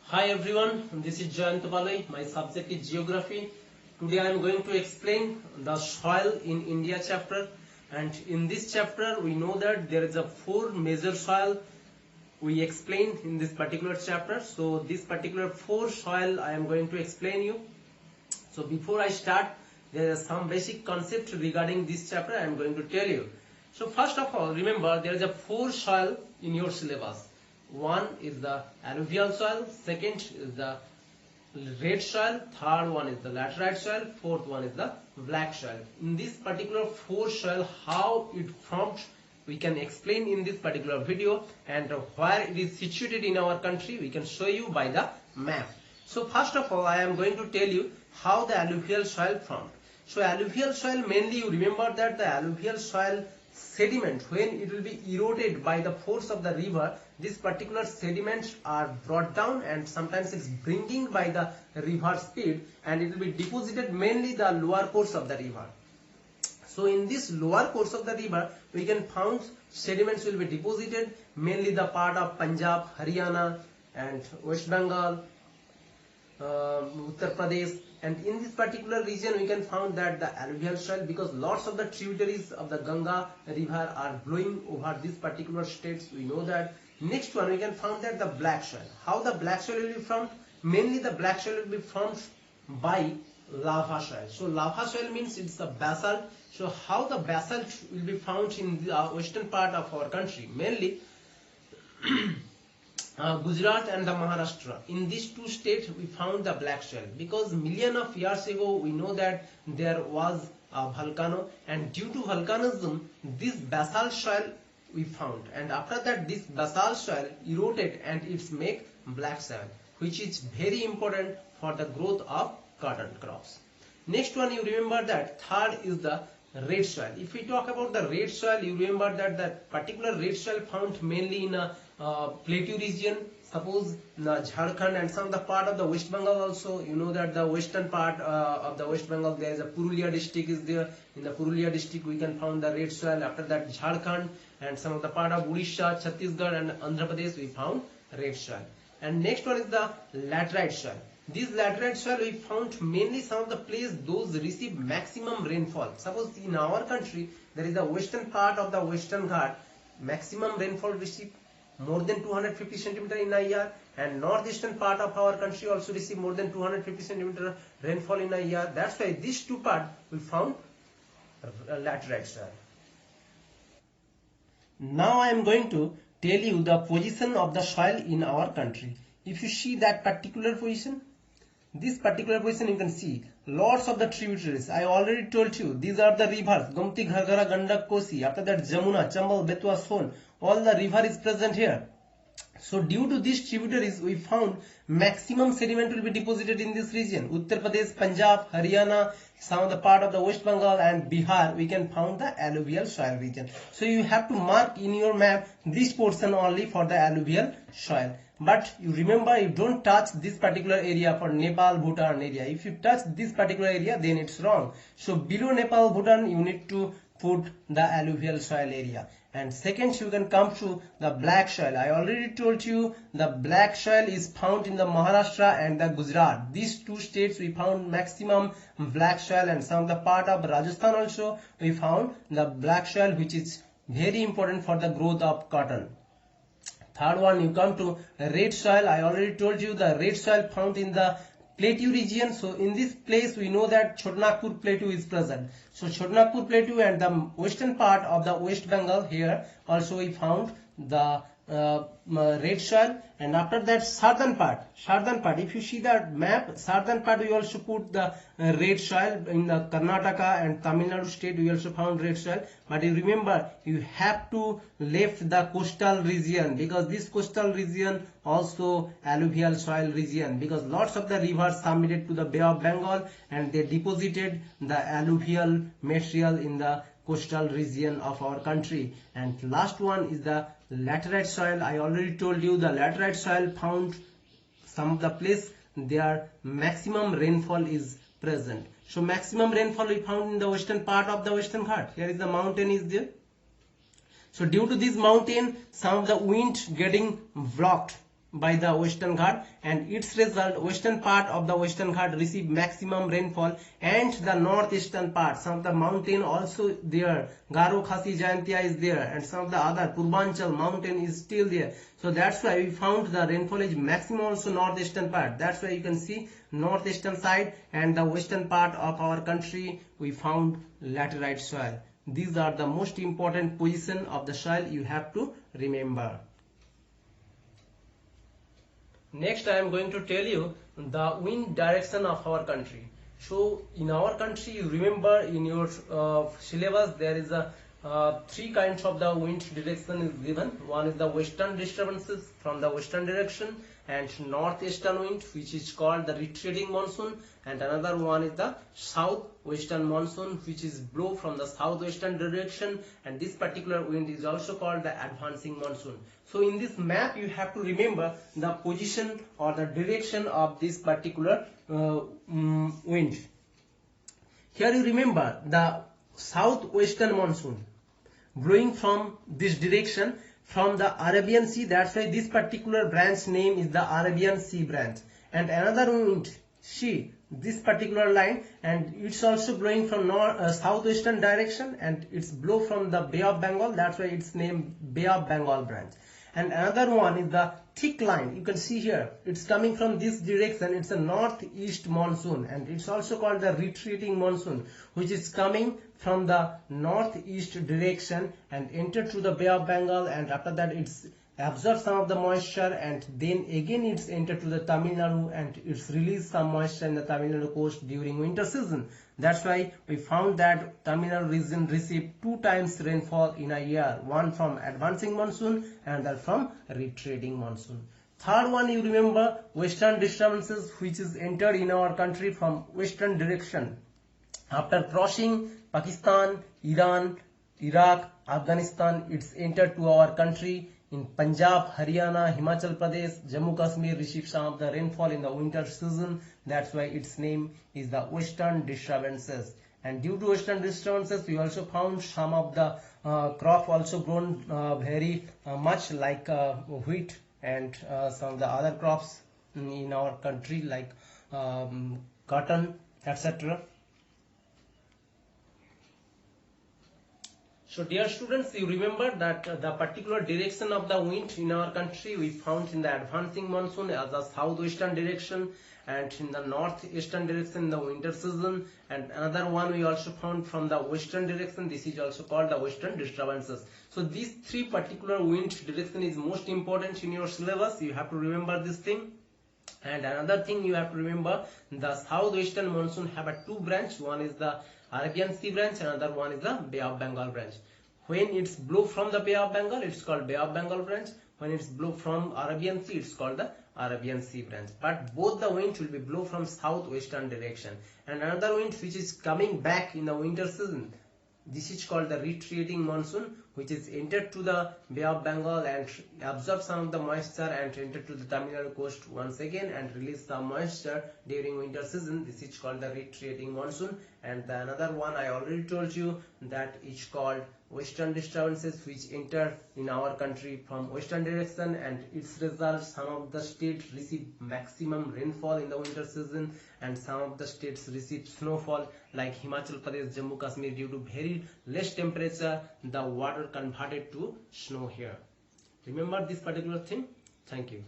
Hi everyone, this is Jayant Balai. My subject is Geography. Today I am going to explain the soil in India chapter, and in this chapter we know that there is a four major soil we explain in this particular chapter. So this particular four soil I am going to explain you. So before I start, there is some basic concept regarding this chapter I am going to tell you. So first of all, remember there is a four soil in your syllabus. One is the alluvial soil, second is the red soil, third one is the laterite soil, fourth one is the black soil. In this particular four soil, how it formed, we can explain in this particular video, and where it is situated in our country, we can show you by the map. So first of all, I am going to tell you how the alluvial soil formed. So alluvial soil, mainly you remember that the alluvial soil sediment, when it will be eroded by the force of the river, these particular sediments are brought down, and sometimes it's bringing by the river speed, and it will be deposited mainly the lower course of the river. So in this lower course of the river, we can found sediments will be deposited, mainly the part of Punjab, Haryana and West Bengal, Uttar Pradesh, and in this particular region we can found that the alluvial soil, because lots of the tributaries of the Ganga river are flowing over these particular states, we know that. Next one, we can found that the black soil. How the black soil will be formed? Mainly the black soil will be formed by lava soil. So lava soil means it's the basalt. So how the basalt will be found in the western part of our country, mainly Gujarat and the Maharashtra. In these two states we found the black soil, because million of years ago we know that there was a volcano, and due to volcanism this basalt soil we found, and after that this basalt soil eroded and it's make black soil, which is very important for the growth of cotton crops. Next one, you remember that third is the red soil. If we talk about the red soil, you remember that that particular red soil found mainly in a plateau region, suppose Jharkhand and some of the part of the West Bengal also. You know that the western part of the West Bengal, there is a Purulia district is there. In the Purulia district we can found the red soil. After that Jharkhand and some of the part of Odisha, Chhattisgarh and Andhra Pradesh we found red soil. And next one is the laterite soil. This laterite soil we found mainly some of the places those receive maximum rainfall. Suppose in our country there is the western part of the Western Ghat, maximum rainfall receive more than 250 centimeter in a year, and northeastern part of our country also receive more than 250 centimeter rainfall in a year. That's why these two parts we found laterite soil. Now I am going to tell you the position of the soil in our country. If you see that particular position, this particular position, you can see lots of the tributaries. I already told you these are the rivers: Gomti, Gharghara, Gandak, Kosi. After that Jamuna, Chambal, Betwa, Son. All the river is present here. So due to these tributaries, we found maximum sediment will be deposited in this region. Uttar Pradesh, Punjab, Haryana, some of the part of the West Bengal and Bihar, we can found the alluvial soil region. So you have to mark in your map this portion only for the alluvial soil. But you remember, you don't touch this particular area for Nepal, Bhutan area. If you touch this particular area, then it's wrong. So below Nepal, Bhutan, you need to put the alluvial soil area. And second, you can come to the black soil. I already told you the black soil is found in the Maharashtra and the Gujarat. These two states we found maximum black soil, and some of the part of Rajasthan also we found the black soil, which is very important for the growth of cotton. Third one, you come to red soil. I already told you the red soil found in the plateau region. So in this place we know that Chhotanagpur plateau is present. So Chhotanagpur plateau and the western part of the West Bengal, here also we found the red soil. And after that southern part, if you see the map, southern part we also put the red soil. In the Karnataka and Tamil Nadu state we also found red soil. But you remember, you have to left the coastal region, because this coastal region also alluvial soil region, because lots of the rivers submitted to the Bay of Bengal and they deposited the alluvial material in the coastal region of our country. And last one is the laterite soil. I already told you the laterite soil found some of the place their maximum rainfall is present. So maximum rainfall we found in the western part of the Western Ghat. Here is the mountain is there. So due to this mountain, some of the wind getting blocked by the Western Ghat, and its result western part of the Western Ghat receive maximum rainfall, and the northeastern part, some of the mountain also there, Garo Khasi Jayantia is there, and some of the other Purbanchal mountain is still there. So that's why we found the rainfall is maximum also northeastern part. That's why you can see northeastern side and the western part of our country we found laterite soil. These are the most important position of the soil you have to remember. Next, I am going to tell you the wind direction of our country. So, in our country, you remember in your syllabus there is a three kinds of the wind direction is given. One is the western disturbances from the western direction, and northeastern wind, which is called the retreating monsoon, and another one is the southwestern monsoon, which is blow from the southwestern direction, and this particular wind is also called the advancing monsoon. So in this map you have to remember the position or the direction of this particular wind. Here you remember the southwestern monsoon blowing from this direction from the Arabian Sea. That's why this particular branch name is the Arabian Sea branch. And another wind, see this particular line, and it's also blowing from southwestern direction, and it's blow from the Bay of Bengal. That's why it's named Bay of Bengal branch. And another one is the thick line. You can see here it's coming from this direction. It's a northeast monsoon, and it's also called the retreating monsoon, which is coming from the northeast direction and enter through the Bay of Bengal, and after that it's absorb some of the moisture, and then again it's enter to the Tamil Nadu, and it's release some moisture in the Tamil Nadu coast during winter season. That's why we found that Tamil Nadu region received 2 times rainfall in a year, one from advancing monsoon and another from retreating monsoon. Third one, you remember western disturbances, which is entered in our country from western direction. After crossing Pakistan, Iran, Iraq, Afghanistan, it's entered to our country. In Punjab, Haryana, Himachal Pradesh, Jammu Kashmir receive some of the rainfall in the winter season. That's why its name is the western disturbances. And due to western disturbances, we also found some of the crop also grown very much like wheat and some of the other crops in our country like cotton, etc. So dear students, you remember that the particular direction of the wind in our country we found in the advancing monsoon as the southwestern direction, and in the northeastern direction in the winter season, and another one we also found from the western direction. This is also called the western disturbances. So these three particular wind direction is most important in your syllabus. You have to remember this thing. And another thing you have to remember, the southwestern monsoon have a 2 branch. One is the Arabian Sea branch, another one is the Bay of Bengal branch. When it's blow from the Bay of Bengal, it's called Bay of Bengal branch. When it's blow from Arabian Sea, it's called the Arabian Sea branch. But both the wind will be blow from southwestern direction. And another wind which is coming back in the winter season, this is called the retreating monsoon, which is entered to the Bay of Bengal and absorb some of the moisture and enter to the Tamil Nadu coast once again and release the moisture during winter season. This is called the retreating monsoon. And the another one I already told you that is called western disturbances, which enter in our country from western direction, and its result some of the states receive maximum rainfall in the winter season, and some of the states receive snowfall like Himachal Pradesh, Jammu Kashmir. Due to very less temperature, the water converted to snow here. Remember this particular thing. Thank you.